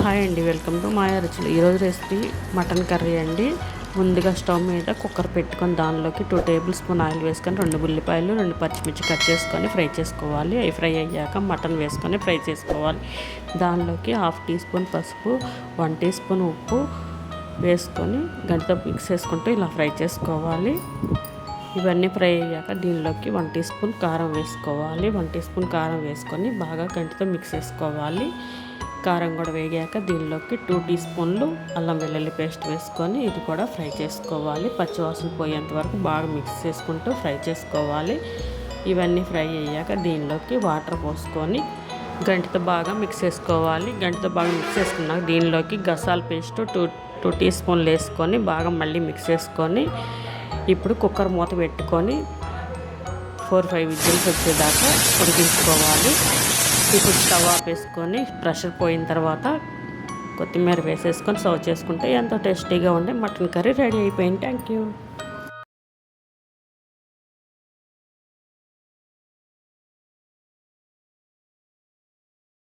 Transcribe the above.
Hi అండి, welcome to మాయా రుచులు. ఈరోజు రెసిపీ మటన్ కర్రీ అండి. ముందుగా స్టవ్ మీద కుక్కర్ పెట్టుకొని దానిలోకి 2 టేబుల్ స్పూన్ ఆయిల్ వేసుకొని 2 ఉల్లిపాయలు 2 పచ్చిమిర్చి కట్ చేసుకొని ఫ్రై చేసుకోవాలి. అవి ఫ్రై అయ్యాక మటన్ వేసుకొని ఫ్రై చేసుకోవాలి. దానిలోకి 1/2 టీ స్పూన్ పసుపు, 1 టీ స్పూన్ ఉప్పు వేసుకొని గంటతో మిక్స్ చేసుకుంటూ ఇలా ఫ్రై చేసుకోవాలి. ఇవన్నీ ఫ్రై అయ్యాక దీనిలోకి 1 టీ స్పూన్ కారం వేసుకోవాలి. 1 టీ స్పూన్ కారం వేసుకొని బాగా గంటతో మిక్స్ చేసుకోవాలి. కారం కూడా వేగాక దీనిలోకి 2 టీ స్పూన్లు అల్లం వెల్లుల్లి పేస్ట్ వేసుకొని ఇది కూడా ఫ్రై చేసుకోవాలి. పచ్చివాసన పోయేంత వరకు బాగా మిక్స్ చేసుకుంటూ ఫ్రై చేసుకోవాలి. ఇవన్నీ ఫ్రై అయ్యాక దీనిలోకి వాటర్ పోసుకొని గంటతో బాగా మిక్స్ చేసుకోవాలి. గంటతో బాగా మిక్స్ చేసుకున్నాక దీనిలోకి గసాల పేస్ట్ 2 టీ స్పూన్లు వేసుకొని బాగా మళ్ళీ మిక్స్ చేసుకొని ఇప్పుడు కుక్కర్ మూత పెట్టుకొని 4-5 విజిల్స్ వచ్చేదాకా ఉడికించుకోవాలి. ఇప్పుడు స్టవ్ ఆపేసుకొని ప్రెషర్ పోయిన తర్వాత కొత్తిమీర వేసేసుకొని సర్వ్ చేసుకుంటే ఎంతో టేస్టీగా ఉండే మటన్ కర్రీ రెడీ అయిపోయింది. Thank you.